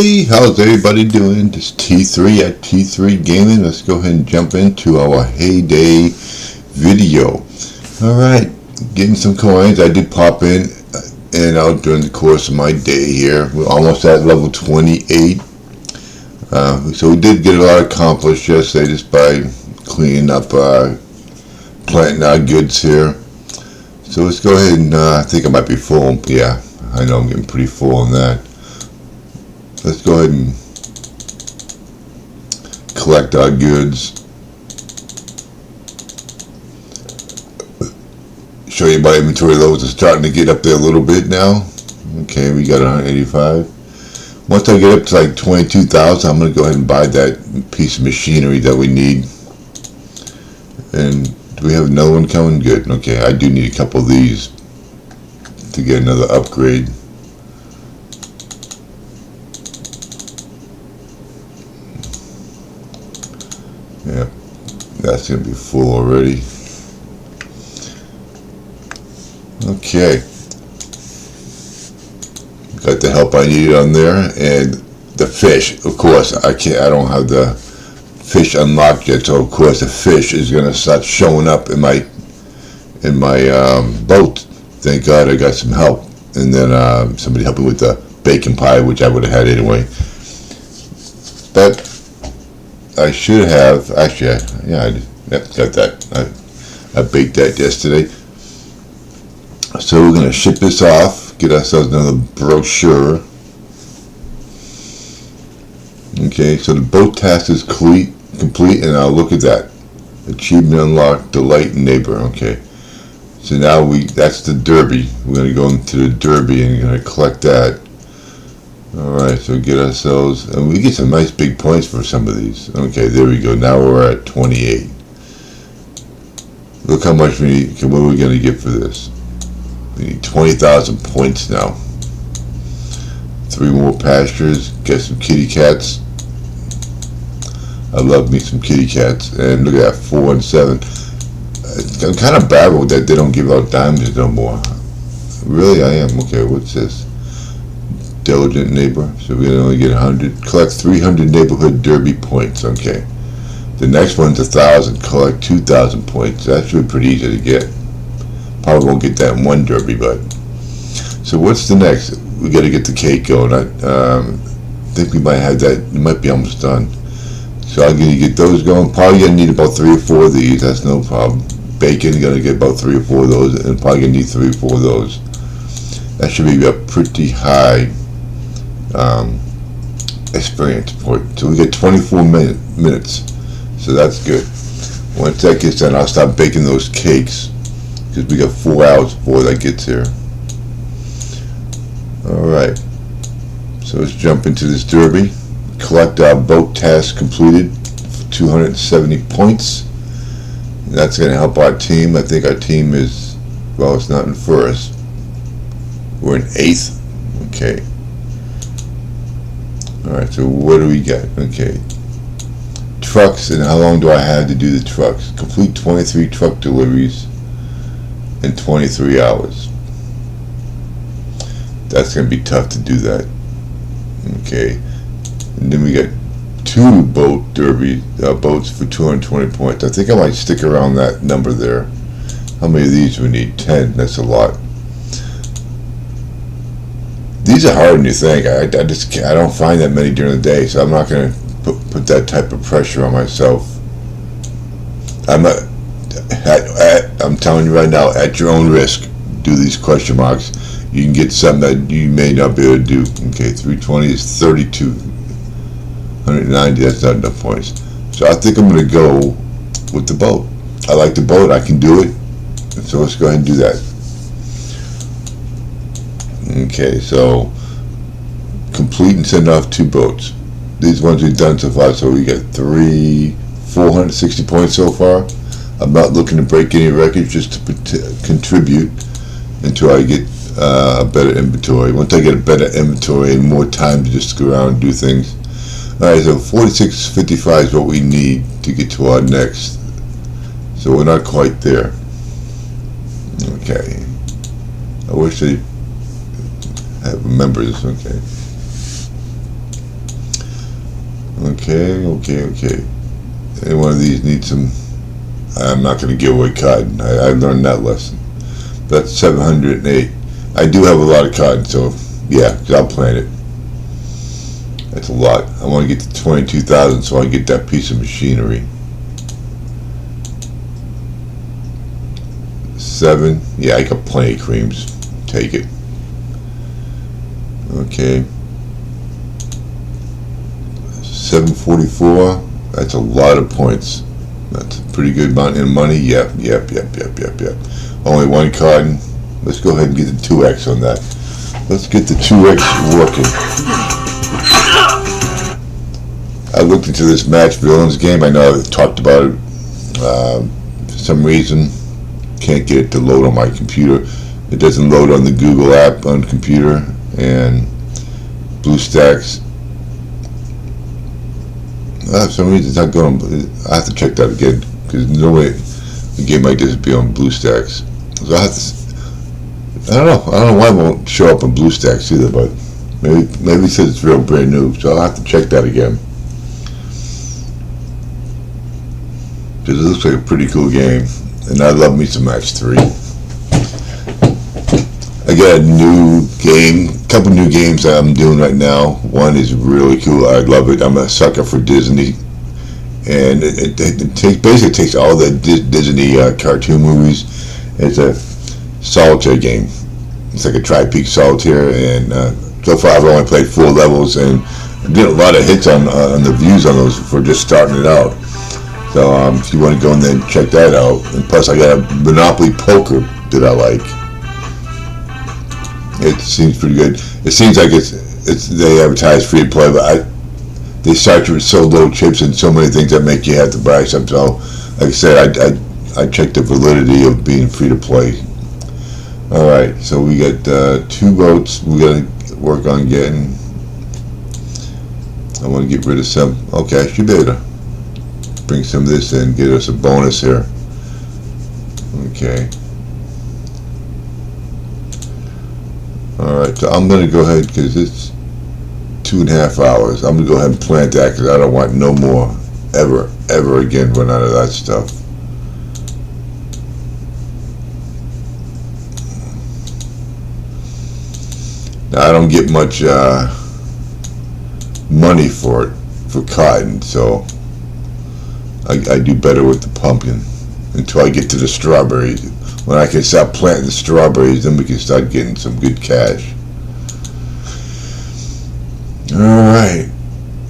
Hey, how's everybody doing? This T3 at T3 Gaming. Let's go ahead and jump into our Heyday video. Alright, getting some coins. I did pop in and out during the course of my day here. We're almost at level 28. So we did get a lot accomplished yesterday just by cleaning up, planting our goods here. So let's go ahead and, I think I might be full. Yeah, I know I'm getting pretty full on that. Let's go ahead and collect our goods. Show you my inventory levels are starting to get up there a little bit now. Okay, we got 185. Once I get up to like 22,000, I'm going to go ahead and buy that piece of machinery that we need. And do we have another one coming? Good. Okay, I do need a couple of these to get another upgrade. Yeah, that's going to be full already. Okay. Got the help I needed on there, and the fish, of course, I don't have the fish unlocked yet, so of course the fish is going to start showing up in my boat. Thank God I got some help, and then somebody helped me with the bacon pie, which I would have had anyway. But I should have, actually, I got that. I baked that yesterday. So we're going to ship this off, get ourselves another brochure. Okay, so the boat task is complete, and I'll look at that. Achievement unlocked, delight neighbor. Okay, so now that's the derby. We're going to go into the derby and we're going to collect that. Alright, so get ourselves, and we get some nice big points for some of these. Okay, there we go. Now we're at 28. Look how much we need. Okay, what are we going to get for this? We need 20,000 points now. 3 more pastures. Get some kitty cats. I love me some kitty cats. And look at that, 4 and 7. I'm kind of baffled that they don't give out diamonds no more. Really, I am. Okay, what's this? Diligent neighbor, so we're gonna only get 100. Collect 300 neighborhood derby points. Okay, the next one's 1,000. Collect 2,000 points. That's really pretty easy to get. Probably won't get that in one derby, but so what's the next? We got to get the cake going. I think we might have that. It might be almost done. So I'm gonna get those going. Probably gonna need about 3 or 4 of these. That's no problem. Bacon, gonna get about 3 or 4 of those, and probably gonna need 3 or 4 of those. That should be a pretty high experience point. So we get 24 minutes, so that's good. Once that gets done, I'll start baking those cakes because we got 4 hours before that gets here. Alright, so let's jump into this derby. Collect our boat task completed for 270 points. And that's going to help our team. I think our team is, well, it's not in first, we're in 8th. Okay. Alright, so what do we got? Okay. Trucks, and how long do I have to do the trucks? Complete 23 truck deliveries in 23 hours. That's going to be tough to do that. Okay. And then we got 2 boat derby boats for 220 points. I think I might stick around that number there. How many of these do we need? 10. That's a lot. These are harder than you think. I just can't, I don't find that many during the day, so I'm not going to put that type of pressure on myself. I'm telling you right now, at your own risk, do these question marks. You can get something that you may not be able to do. Okay, 320 is 32. 190, that's not enough points. So I think I'm going to go with the boat. I like the boat. I can do it. So let's go ahead and do that. Okay, so complete and send off 2 boats. These ones we've done so far, so we got 460 points so far. I'm not looking to break any records, just to contribute until I get a better inventory. Once I get a better inventory and more time to just go around and do things. Alright, so 4655 is what we need to get to our next. So we're not quite there. Okay. I wish they have members. Okay. Okay. Any one of these needs some. I'm not going to give away cotton. I learned that lesson. That's 708. I do have a lot of cotton, so yeah, I'll plant it. That's a lot. I want to get to 22,000 so I get that piece of machinery. 7. Yeah, I got plenty of creams. Take it. Okay. 744. That's a lot of points. That's a pretty good amount in money. Yep. Only one cotton. Let's go ahead and get the 2x on that. Let's get the 2x working. I looked into this Match Villains game. I know I've talked about it. For some reason, can't get it to load on my computer. It doesn't load on the Google app on computer, and BlueStacks. For some reason, it's not going. I have to check that again because no way a game like this would be on BlueStacks. So I have to. I don't know why it won't show up on BlueStacks either, but maybe it says it's real brand new. So I'll have to check that again. Because it looks like a pretty cool game, and I love me some Match 3. I got a new game, a couple new games that I'm doing right now. One is really cool. I love it. I'm a sucker for Disney, and it basically takes all the Disney cartoon movies. It's a solitaire game. It's like a Tri-Peak solitaire, and so far I've only played 4 levels, and I did a lot of hits on the views on those for just starting it out. So if you want to go in there and check that out, and plus I got a Monopoly Poker that I like. It seems pretty good. It seems like it's they advertise free to play, but they start you with so little chips and so many things that make you have to buy something. So, like I said, I checked the validity of being free to play. All right, so we got 2 votes. We got to work on getting. I want to get rid of some. Okay, I should be able to bring some of this in, get us a bonus here. Okay. Alright, so I'm going to go ahead because it's 2.5 hours. I'm going to go ahead and plant that because I don't want no more ever again run out of that stuff. Now I don't get much money for cotton, so I do better with the pumpkin until I get to the strawberries. When I can start planting the strawberries, then we can start getting some good cash. Alright.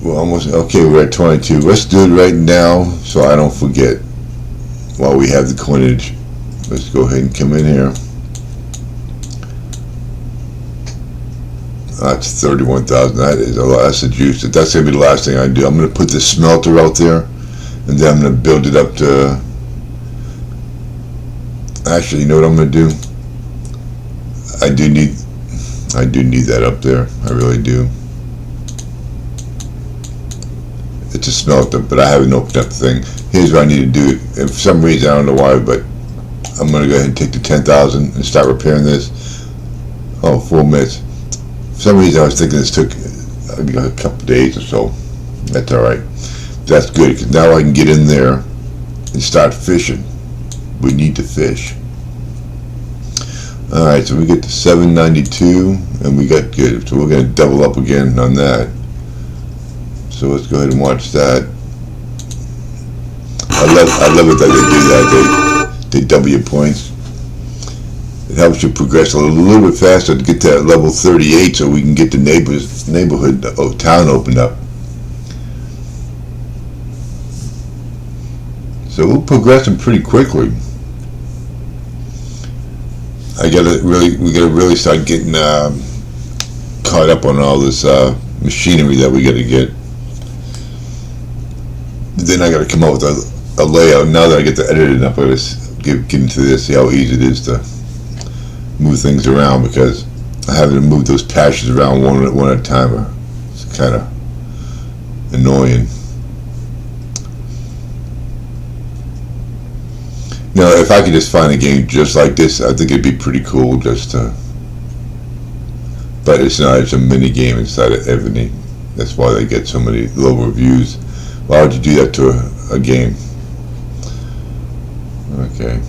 Well, almost. Okay, we're at 22. Let's do it right now so I don't forget while we have the coinage. Let's go ahead and come in here. That's 31,000. That is a lot. That's the juice. That's going to be the last thing I do. I'm going to put the smelter out there, and then I'm going to build it up to. Actually, you know what I'm going to do? I do need that up there. I really do. It's a smelter, but I haven't opened up the thing. Here's what I need to do. And for some reason, I don't know why, but I'm going to go ahead and take the 10,000 and start repairing this. Oh, 4 minutes. For some reason, I was thinking this took a couple days or so. That's all right. That's good, because now I can get in there and start fishing. We need to fish. Alright, so we get to 792, and we got good. So we're going to double up again on that. So let's go ahead and watch that. I love it that they do that. They double your points. It helps you progress a little bit faster to get to that level 38, so we can get the neighborhood town opened up. So we're progressing pretty quickly. We gotta really start getting caught up on all this machinery that we gotta get. Then I gotta come up with a layout. Now that I get to edit it up, I gotta get into this, see how easy it is to move things around, because I having to move those patches around one at a time. It's kind of annoying. Now, if I could just find a game just like this, I think it'd be pretty cool just to. But it's not. It's a mini game inside of Ebony. That's why they get so many low reviews. Why would you do that to a game? Okay.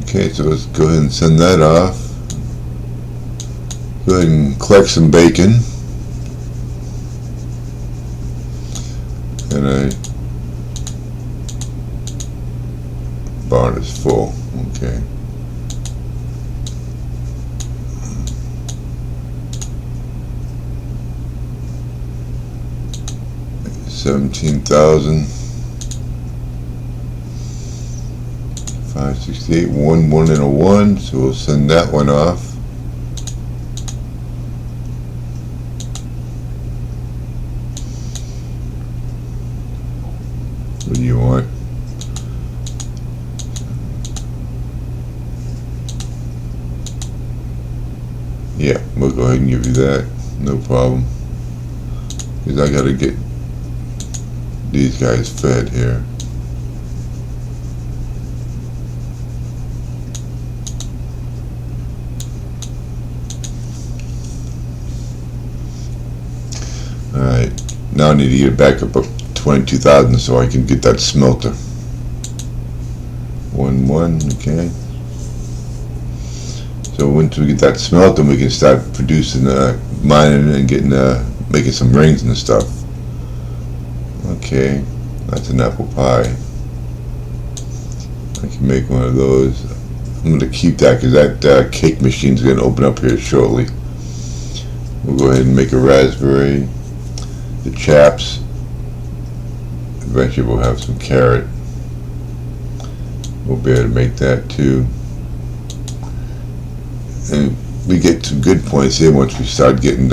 Okay, so let's go ahead and send that off. Go ahead and collect some bacon. And barn is full. Okay. $17,568. 1, 1, and a 1. So we'll send that one off. What do you want? Yeah, we'll go ahead and give you that. No problem. Because I gotta get these guys fed here. Alright, now I need to get it back up 22,000 so I can get that smelter. 1, 1, okay. So once we get that smelter, we can start producing, mining and getting, making some rings and stuff. Okay, that's an apple pie. I can make one of those. I'm going to keep that because that cake machine's going to open up here shortly. We'll go ahead and make a raspberry. The chaps. Eventually we'll have some carrot. We'll be able to make that too. And we get some good points here once we start getting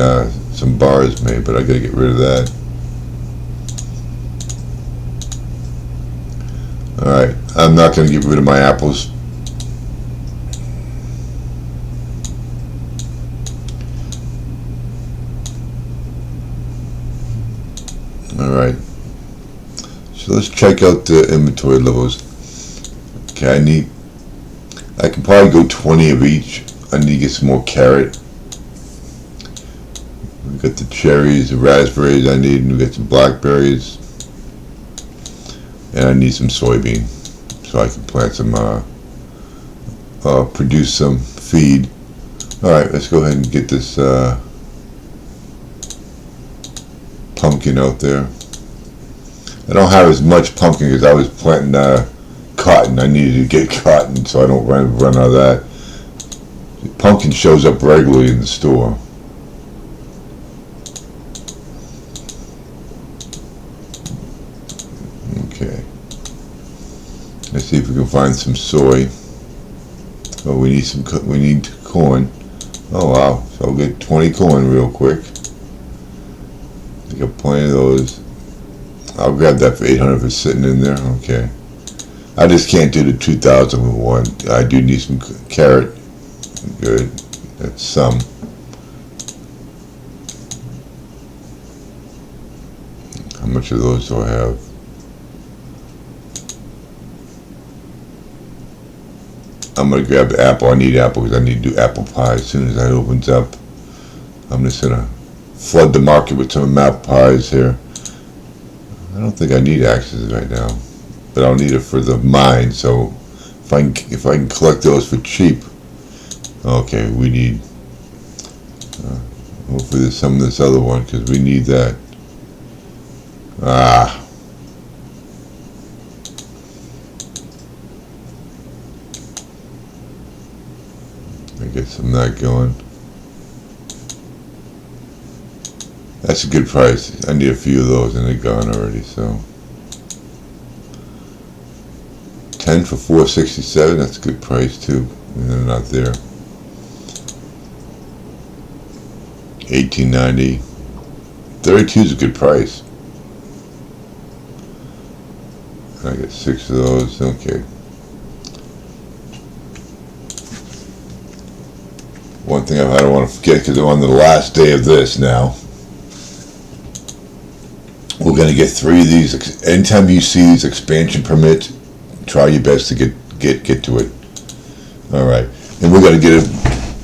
some bars made, but I gotta get rid of that. Alright, I'm not gonna get rid of my apples. Alright, so let's check out the inventory levels. Okay, I can probably go 20 of each. I need to get some more carrot. We got the cherries, the raspberries I need, and we got some blackberries. And I need some soybean so I can plant some, produce some feed. Alright, let's go ahead and get this pumpkin out there. I don't have as much pumpkin because I was planting cotton. I needed to get cotton so I don't run out of that. Pumpkin shows up regularly in the store. Okay. Let's see if we can find some soy. Oh, we need corn. Oh wow! So I'll get 20 corn real quick. I got plenty of those. I'll grab that for 800 if it's sitting in there. Okay. I just can't do the 2001. I do need some carrot. Good. That's some. How much of those do I have? I'm going to grab the apple. I need apple because I need to do apple pie as soon as that opens up. I'm just going to flood the market with some apple pies here. I don't think I need axes right now, but I'll need it for the mine. So if I can collect those for cheap. Okay, we need. Hopefully there's some of this other one because we need that. Ah. I get some of that going. That's a good price. I need a few of those and they're gone already, so 10 for 467, that's a good price too. And they're not there. 1890. 32 is a good price. I get 6 of those. Okay. One thing I don't want to forget because I'm on the last day of this now. We're going to get 3 of these. Anytime you see these expansion permits, try your best to get to it. All right, and we're gonna get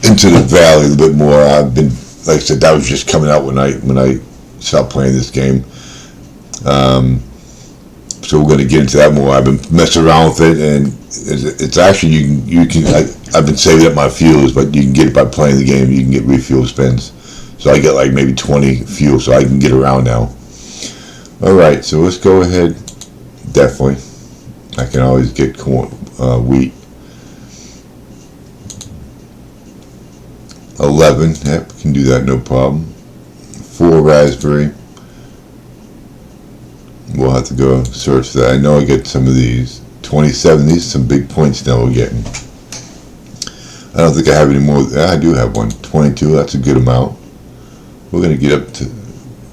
into the valley a little bit more. I've been, like I said, that was just coming out when I stopped playing this game. So we're gonna get into that more. I've been messing around with it, and it's actually you can. I've been saving up my fuels, but you can get it by playing the game. You can get refuel spins. So I get like maybe 20 fuel, so I can get around now. All right, so let's go ahead. Definitely, I can always get corn, wheat. 11, yep, can do that, no problem. 4 raspberry. We'll have to go search that. I know I get some of these. 27, these are some big points now we're getting. I don't think I have any more. I do have one. 22, that's a good amount. We're going to get up to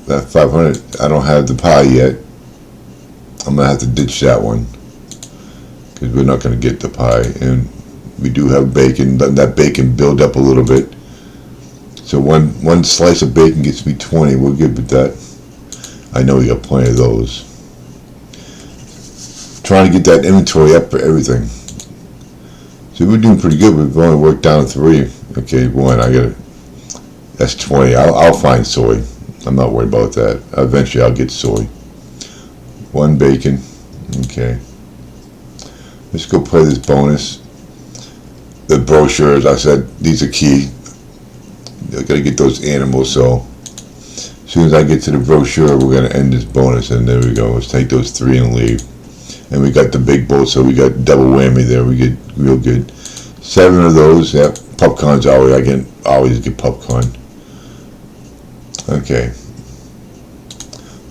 that 500. I don't have the pie yet. I'm going to have to ditch that one, because we're not going to get the pie. And we do have bacon. Let that bacon build up a little bit. So one slice of bacon gets me 20. We're good with that. I know we got plenty of those. Trying to get that inventory up for everything. So we're doing pretty good. We've only worked down 3. Okay, 1. That's 20. I'll find soy. I'm not worried about that. Eventually I'll get soy. 1 bacon. Okay. Let's go play this bonus. The brochures, I said, these are key. I gotta get those animals, so as soon as I get to the brochure, we're gonna end this bonus, and there we go. Let's take those 3 and leave. And we got the big bowl, so we got double whammy there. We get real good. 7 of those. Yep, popcorn's always. I can always get popcorn. Okay.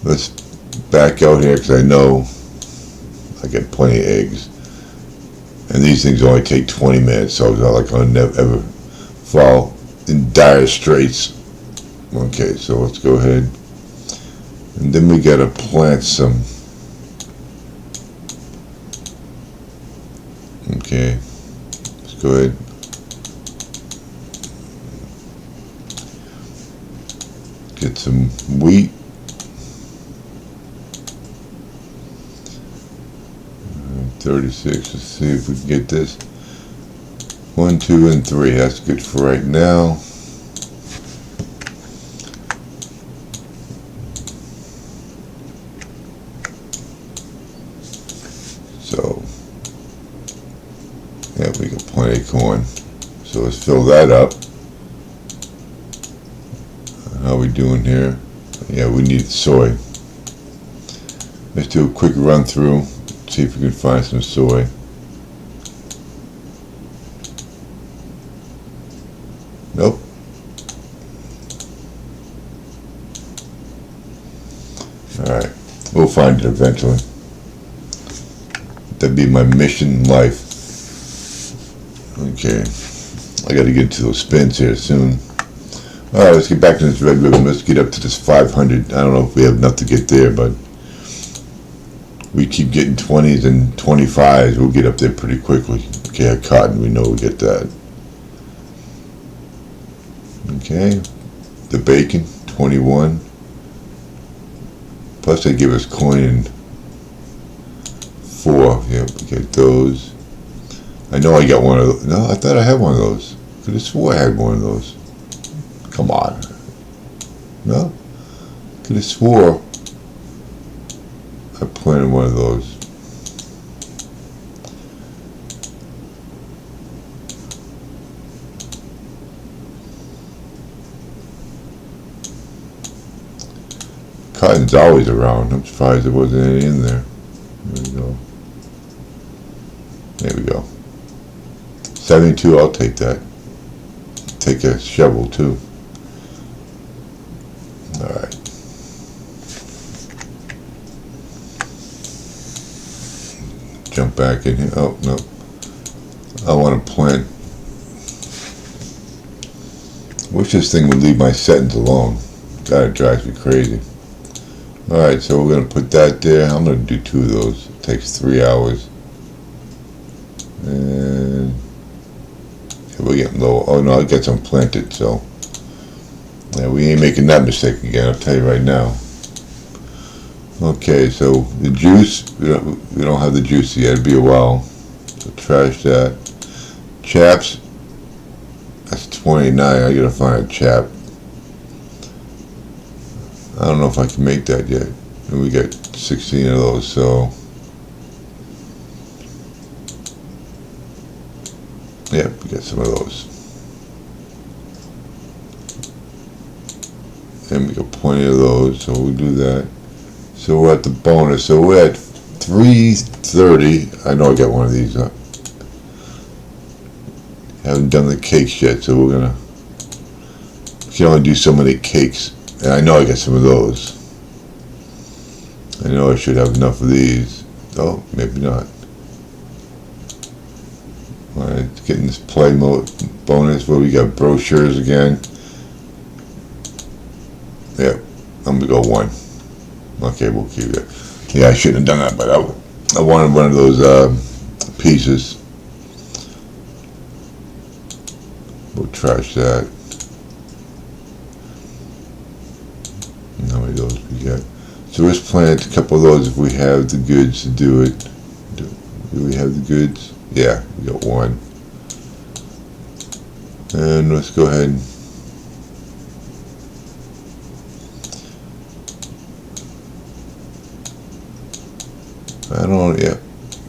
Let's back out here, because I know I get plenty of eggs. And these things only take 20 minutes, so it's not like I'll never ever fall in dire straits. Okay, so let's go ahead. And then we gotta plant some. Okay, let's go ahead. Get some wheat. 36, let's see if we can get this. 1, 2, and 3, that's good for right now. So, yeah, we got plenty of corn. So let's fill that up. How are we doing here? Yeah, we need soy. Let's do a quick run through. See if we can find some soy. Nope. Alright. We'll find it eventually. That'd be my mission in life. Okay. I gotta get to those spins here soon. Alright, let's get back to this red ribbon. Let's get up to this 500. I don't know if we have enough to get there, but we keep getting 20s and 25s. We'll get up there pretty quickly. Okay, our cotton, we know we get that. Okay, the bacon, 21. Plus they give us coin in 4. Yeah, we get those. I know I got one of those. No, I thought I had one of those. Could have swore I had one of those. Come on. No? Could have swore I planted one of those. Cotton's always around. I'm surprised there wasn't any in there. There we go. There we go. 72, I'll take that. Take a shovel too. Alright. Jump back in here. Oh, no. I want to plant. Wish this thing would leave my settings alone. God, it drives me crazy. Alright, so we're going to put that there. I'm going to do 2 of those. It takes 3 hours. And we're getting low. Oh no, I got some planted, so yeah, we ain't making that mistake again, I'll tell you right now. Okay, so the juice, we don't have the juice yet. It'd be a while. So trash that. Chaps, that's 29. I gotta find a chap. I don't know if I can make that yet. And we got 16 of those, so. Yeah, we got some of those. And we got plenty of those, so we'll do that. So we're at the bonus. So we're at 330. I know I got one of these. Haven't done the cakes yet, so we're gonna. We can only do so many cakes, and I know I got some of those. I know I should have enough of these. Oh, maybe not. Alright, getting this play mode bonus where we got brochures again. Yeah, I'm gonna go one. Okay, we'll keep it. Yeah, I shouldn't have done that, but I wanted one of those pieces. We'll trash that. And how many of those we got? So let's plant a couple of those if we have the goods to do it. Do we have the goods? Yeah, we got one. And let's go ahead and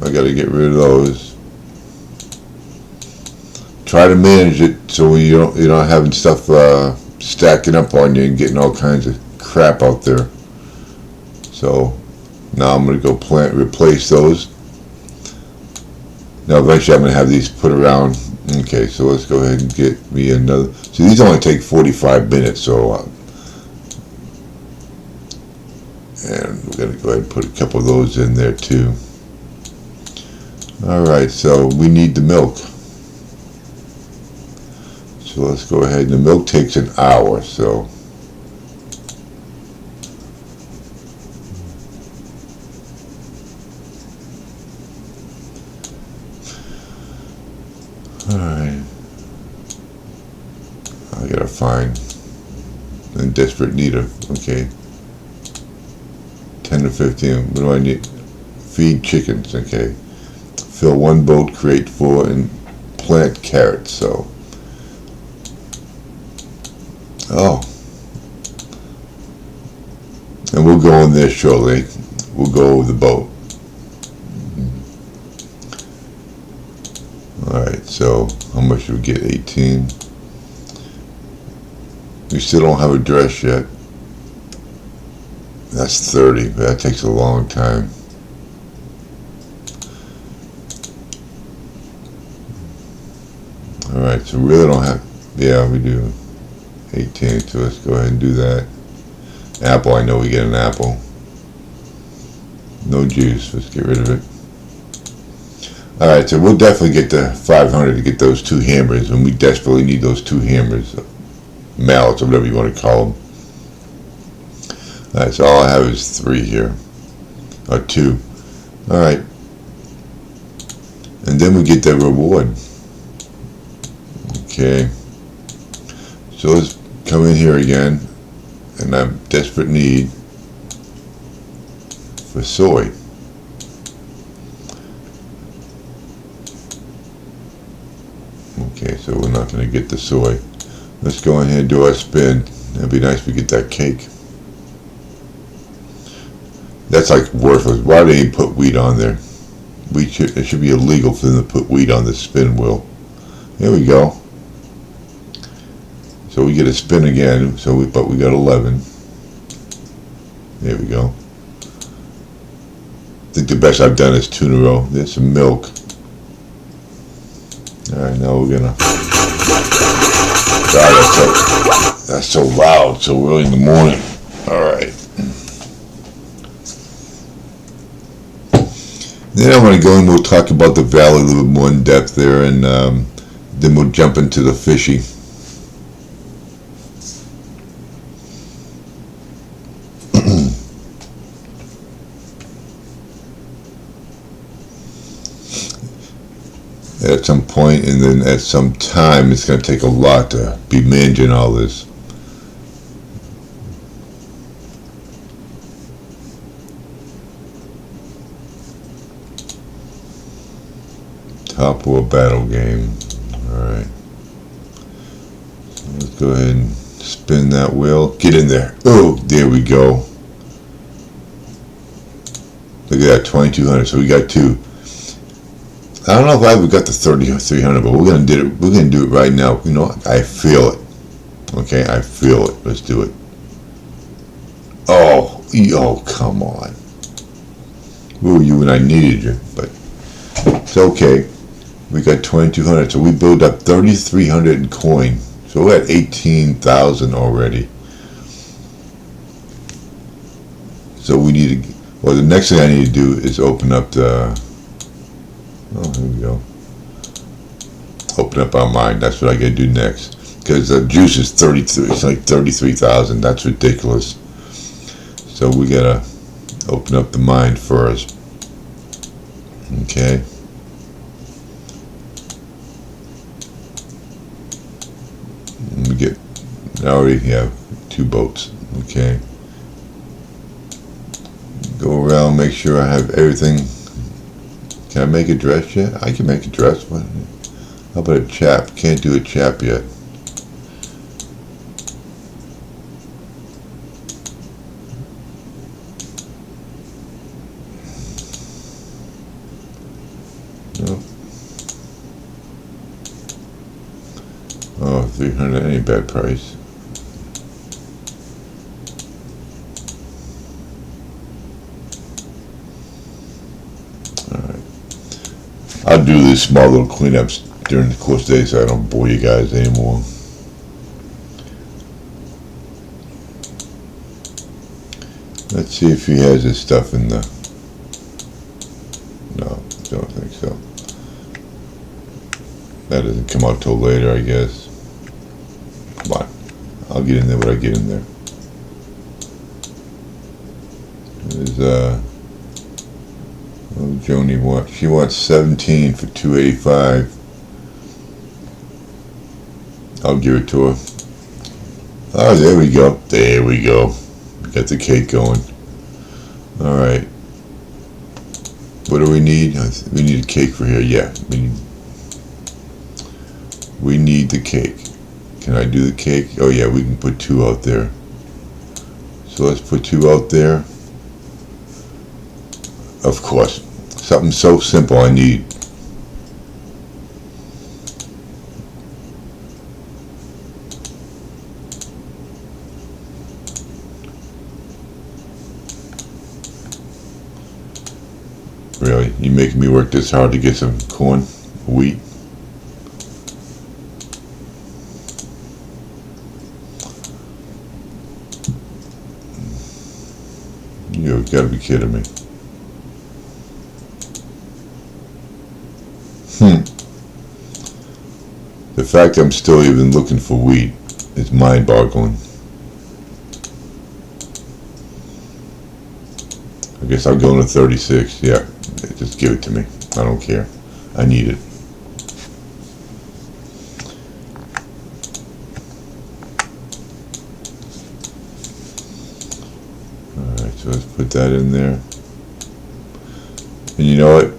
I gotta get rid of those. Try to manage it so you're not having stuff stacking up on you and getting all kinds of crap out there. So now I'm gonna go replace those. Now eventually I'm gonna have these put around. Okay, so let's go ahead and get me another. So these only take 45 minutes, so and we're gonna go ahead and put a couple of those in there too. Alright, so we need the milk. So let's go ahead, and the milk takes an hour, so alright. I gotta find in desperate need of, okay. 10 to 15, what do I need? Feed chickens, okay. Fill one boat, create 4, and plant carrots, so. Oh. And we'll go in there shortly. We'll go over the boat. Alright, so how much do we get? 18. We still don't have a dress yet. That's 30, but that takes a long time. Alright, so we really don't have, yeah, we do 18, so let's go ahead and do that. Apple, I know we get an apple. No juice, let's get rid of it. Alright, so we'll definitely get the 500 to get those 2 hammers, and we desperately need those 2 hammers. Mallets, or whatever you want to call them. Alright, so all I have is 3 here. Or 2. Alright. And then we get the reward. Okay. So let's come in here again. And I'm desperate need for soy. Okay, so we're not going to get the soy. Let's go ahead and do our spin. It'd be nice if we get that cake. That's like worthless. Why do they put wheat on there? It should be illegal for them to put wheat on the spin wheel. There we go. So we get a spin again. But we got 11. There we go. I think the best I've done is 2 in a row. There's some milk. Alright, now we're gonna. God, that's so loud, so early in the morning. Alright. Then I'm going to go and we'll talk about the valley a little bit more in depth there, and then we'll jump into the fishy. At some point, and then at some time, it's going to take a lot to be managing all this. Papua battle game. Alright. So let's go ahead and spin that wheel. Get in there. Oh, there we go. Look at that, 2200. So we got two. I don't know if I ever got the 3300, but we're gonna do it. We're gonna do it right now. You know, I feel it. Okay, I feel it. Let's do it. Oh, come on. Ooh, you and I needed you, but it's okay. We got 2200, so we built up 3300 in coin. So we're at 18,000 already. So we need to. Well, the next thing I need to do is open up the. Oh, here we go. Open up our mine. That's what I gotta do next. Because the juice is 33. It's like 33,000. That's ridiculous. So we gotta open up the mine first. Okay. We get. I already have 2 boats. Okay. Go around, make sure I have everything. Can I make a dress yet? I can make a dress. But how about a chap? Can't do a chap yet. No. Oh, 300 ain't a bad price. I'll do these small little cleanups during the course of the day so I don't bore you guys anymore. Let's see if he has his stuff in the. No, don't think so. That doesn't come out till later, I guess. Come on. I'll get in there when I get in there. There's, Joni wants. She wants 17 for 285. I'll give it to her. Oh, there we go. There we go. Got the cake going. All right. What do we need? We need a cake for here. Yeah. We need the cake. Can I do the cake? Oh yeah, we can put 2 out there. So let's put 2 out there. Of course. Something so simple I need. Really? You making me work this hard to get some corn, wheat? You gotta be kidding me. The fact I'm still even looking for wheat is mind-boggling. I guess I'll go into 36. Yeah, just give it to me. I don't care. I need it. Alright, so let's put that in there. And you know what?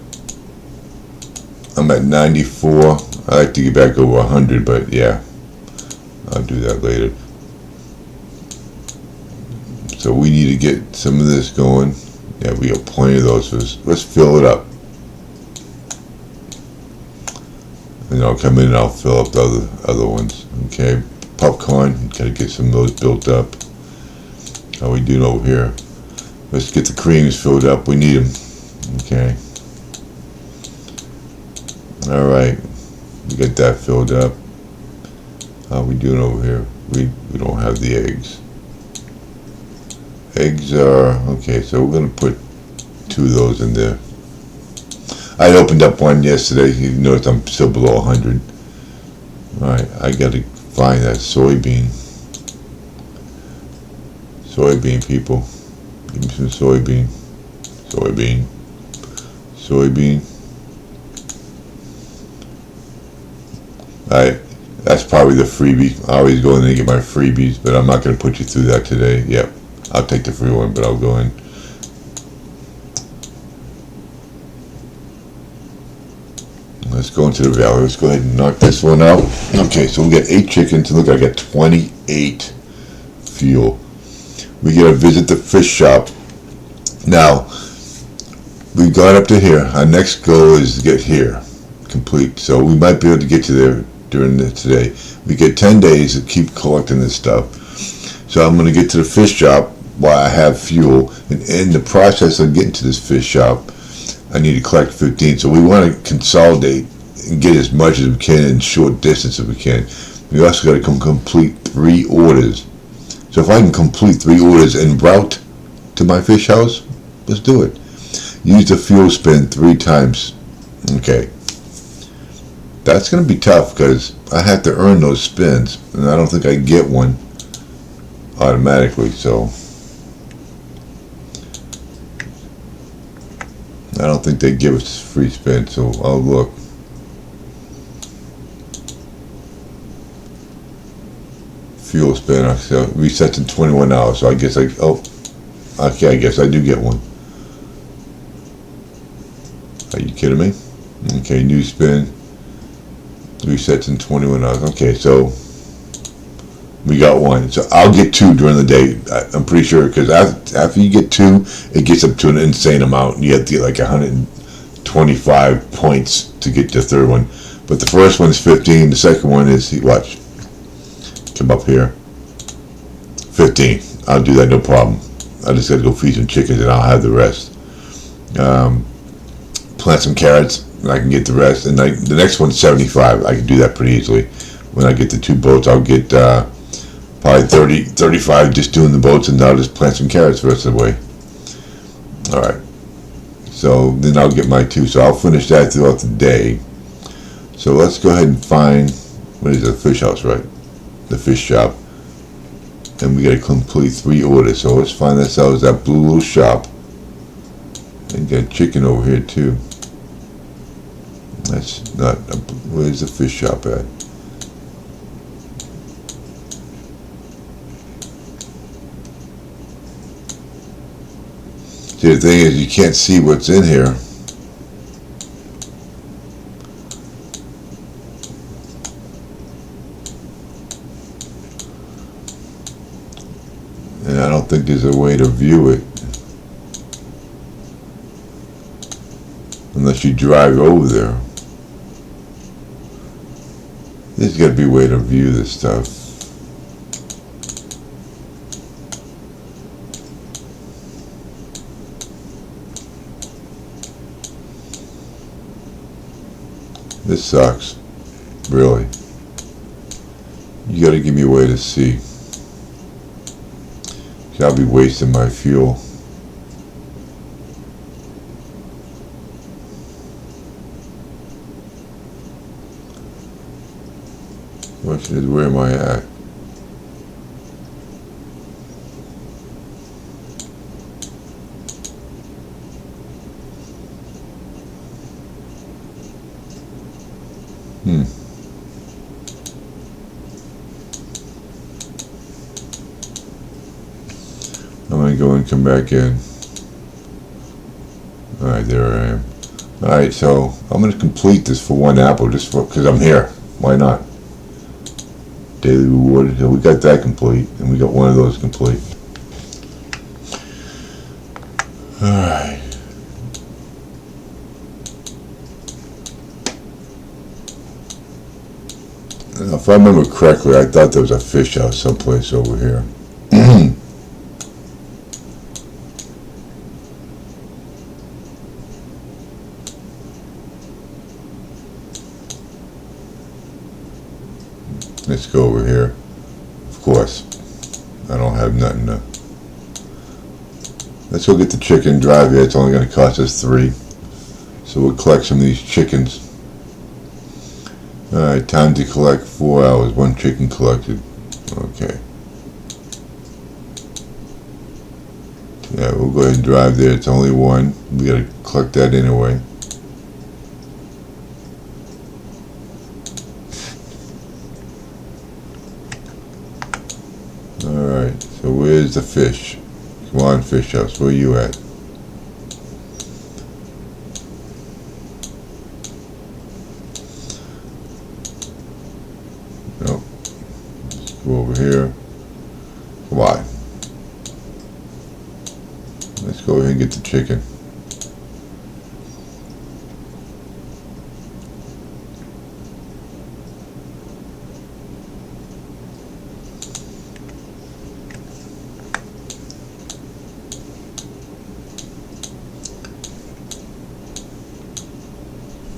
I'm at 94. I like to get back over 100, but yeah, I'll do that later. So we need to get some of this going. Yeah, we got plenty of those. So let's fill it up. And I'll come in and I'll fill up the other ones. Okay, popcorn. Gotta get some of those built up. How we doing over here? Let's get the creams filled up. We need them. Okay. All right. We got that filled up. How we doing over here? We don't have the eggs. Eggs are okay, so we're gonna put 2 of those in there. I opened up one yesterday. You notice I'm still below 100. Alright, I gotta find that soybean. Soybean, people. Give me some soybean. Soybean. Soybean. That's probably the freebie. I always go in and get my freebies, but I'm not going to put you through that today. Yep, I'll take the free one, but I'll go in. Let's go to the valley. Let's go ahead and knock this one out. Okay, so we got 8 chickens. Look, I got 28 fuel. We gotta visit the fish shop. Now, we got up to here. Our next goal is to get here complete. So we might be able to get to there during today. We get 10 days to keep collecting this stuff. So I'm gonna get to the fish shop while I have fuel. And in the process of getting to this fish shop, I need to collect 15. So we want to consolidate and get as much as we can in short distance as we can. We also got to complete 3 orders. So if I can complete 3 orders en route to my fish house, let's do it. Use the fuel spin 3 times. Okay. That's going to be tough because I have to earn those spins. And I don't think I get one automatically. So I don't think they give us free spin, so I'll look. Fuel spin, so resets in 21 hours, so I guess okay, I guess I do get one. Are you kidding me? Okay, new spin, resets in 21 hours. Okay, so we got one. So I'll get 2 during the day. I'm pretty sure, because after you get 2, it gets up to an insane amount. You have to get like 125 points to get the third one. But the first one is 15. The second one is, watch, come up here, 15. I'll do that, no problem. I just got to go feed some chickens and I'll have the rest. Plant some carrots and I can get the rest. And the next one's 75. I can do that pretty easily. When I get the 2 boats, I'll get probably 30, 35 just doing the boats, and I'll just plant some carrots the rest of the way. Alright. So then I'll get my 2. So I'll finish that throughout the day. So let's go ahead and find, what is it, the fish house, right? The fish shop. And we got to complete 3 orders. So let's find ourselves that blue little shop. And get chicken over here too. That's not, where's the fish shop at? See, the thing is, you can't see what's in here. And I don't think there's a way to view it. Unless you drive over there. There's got to be a way to view this stuff. This sucks. Really. You gotta give me a way to see. I'll be wasting my fuel. Question is, where am I at? I'm going to go and come back in. Alright, there I am. Alright, so I'm going to complete this for 1 apple just because I'm here. Why not? Daily reward. So we got that complete, and we got one of those complete. Alright. If I remember correctly, I thought there was a fish house someplace over here. Let's go over here. Of course, I don't have nothing to. Let's go get the chicken drive here. It's only going to cost us 3. So we'll collect some of these chickens. Alright, time to collect 4 hours. 1 chicken collected. Okay. Yeah, we'll go ahead and drive there. It's only 1. We got to collect that anyway. Alright, so where's the fish? Come on, fish house, where are you at? Go over here. Come on. Let's go ahead and get the chicken.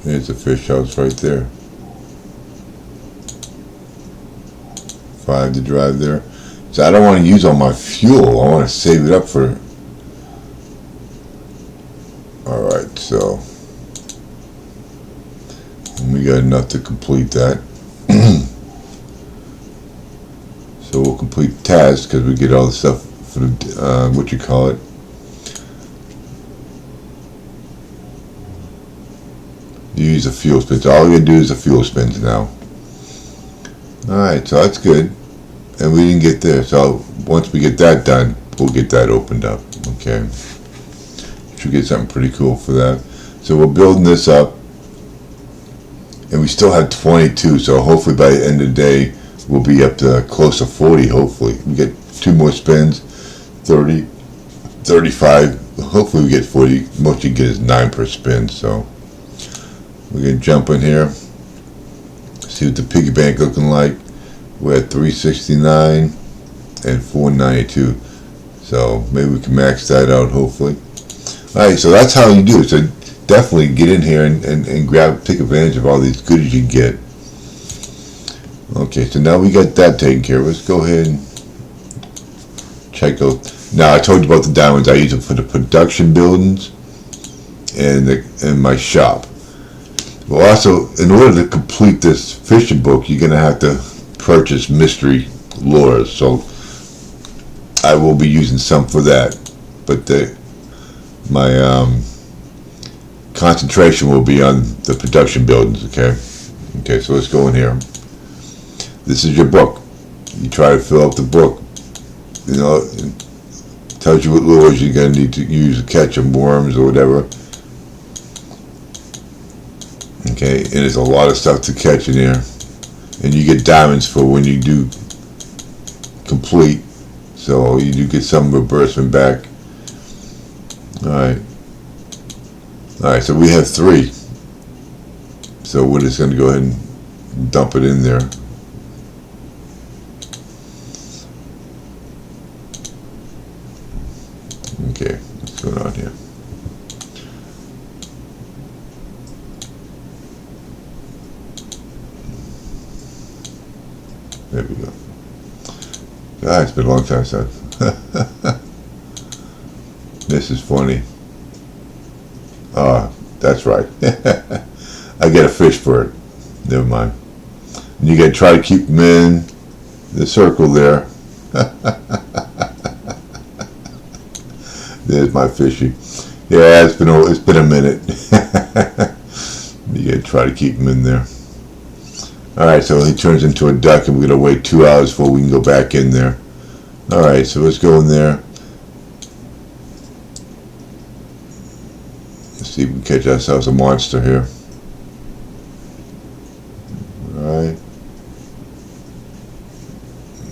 There's the fish house right there. 5 to drive there. So I don't want to use all my fuel. I want to save it up for. Alright, so we got enough to complete that. So we'll complete the task because we get all the stuff for the, what you call it. You use the fuel spins. All we gotta do is the fuel spins now. Alright, so that's good. And we didn't get there. So once we get that done, we'll get that opened up. Okay. Should get something pretty cool for that. So we're building this up. And we still have 22. So hopefully by the end of the day, we'll be up to close to 40, hopefully. We get 2 more spins. 30, 35. Hopefully we get 40. Most you get is 9 per spin. So we're going to jump in here, see what the piggy bank looking like. We're at 369 and 492. So maybe we can max that out, hopefully. Alright, so that's how you do it. So definitely get in here and take advantage of all these goodies you get. Okay, so now we got that taken care of. Let's go ahead and check out. Now, I told you about the diamonds. I use them for the production buildings and my shop. Well, also, in order to complete this fishing book, you're going to have to purchase mystery lures. So I will be using some for that. But my concentration will be on the production buildings, okay? Okay, so let's go in here. This is your book. You try to fill up the book. You know, it tells you what lures you're going to need to use to catch them, worms or whatever. Okay, and there's a lot of stuff to catch in here. And you get diamonds for when you do complete. So you do get some reimbursement back. Alright. Alright, so we have 3. So we're just going to go ahead and dump it in there. Okay, what's going on here? There we go. Ah, it's been a long time, son. This is funny. Ah, that's right. I get a fish for it. Never mind. And you gotta try to keep them in the circle there. There's my fishy. Yeah, it's been a minute. You gotta try to keep them in there. Alright, so he turns into a duck and we're going to wait 2 hours before we can go back in there. Alright, so let's go in there. Let's see if we can catch ourselves a monster here. Alright.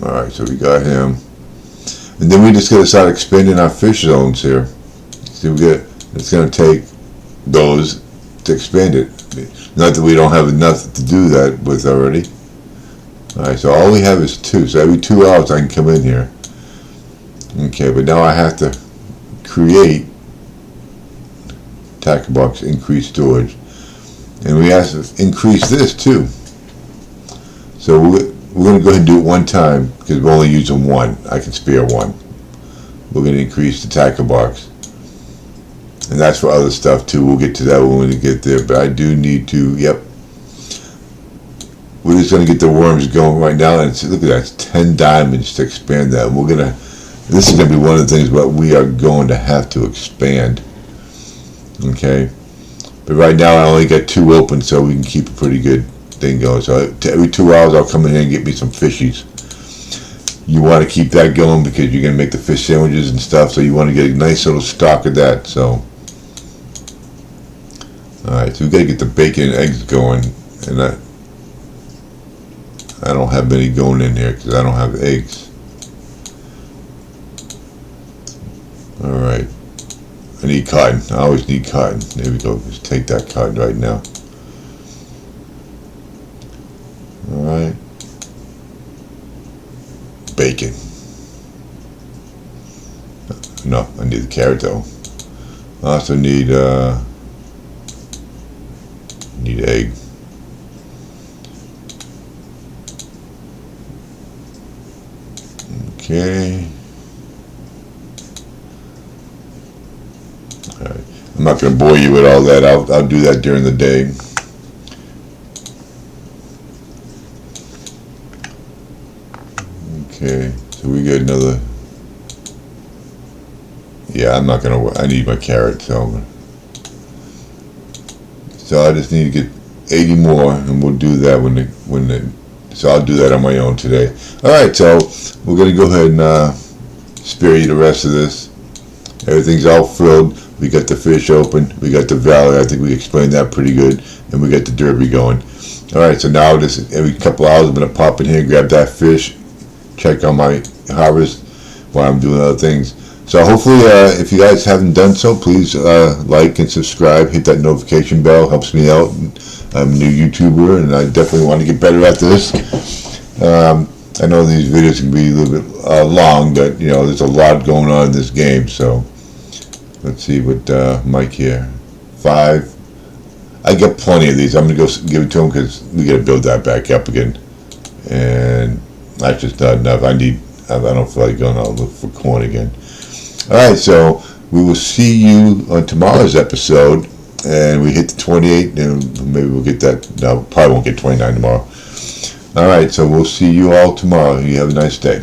Alright, so we got him. And then we just got to start expanding our fish zones here. See, it's going to take those to expand it. Not that we don't have enough to do that with already. Alright, so all we have is 2. So every 2 hours I can come in here. Okay, but now I have to create tackle box, increase storage. And we have to increase this too. So we're going to go ahead and do it one time because we're only using 1. I can spare 1. We're going to increase the tackle box. And that's for other stuff too. We'll get to that when we get there. But I do need to, yep. We're just going to get the worms going right now. And look at that, it's 10 diamonds to expand that. And this is going to be one of the things that we are going to have to expand. Okay. But right now I only got 2 open so we can keep a pretty good thing going. So every 2 hours I'll come in here and get me some fishies. You want to keep that going because you're going to make the fish sandwiches and stuff. So you want to get a nice little stock of that. So. Alright, so we got to get the bacon and eggs going. And I don't have any going in here because I don't have eggs. Alright. I need cotton. I always need cotton. There we go. Just take that cotton right now. Alright. Bacon. No, I need the carrot though. I also need egg. Okay. Alright. I'm not going to bore you with all that. I'll do that during the day. Okay, so we get another. Yeah, I'm not gonna. I need my carrot, so I just need to get 80 more, and we'll do that when the. So I'll do that on my own today. All right, so we're gonna go ahead and spare you the rest of this. Everything's all filled. We got the fish open. We got the valley. I think we explained that pretty good, and we got the derby going. All right, so now just every couple hours I'm gonna pop in here, grab that fish, check on my harvest while I'm doing other things. So hopefully, if you guys haven't done so, please like and subscribe. Hit that notification bell. Helps me out. I'm a new YouTuber, and I definitely want to get better at this. I know these videos can be a little bit long, but you know there's a lot going on in this game. So let's see what Mike here. 5. I get plenty of these. I'm gonna go give it to him because we got to build that back up again, and that's just not enough. I don't feel like going out and look for corn again. Alright, so we will see you on tomorrow's episode, and we hit the 28, and maybe we'll get that. No, probably won't get 29 tomorrow. Alright, so we'll see you all tomorrow. You have a nice day.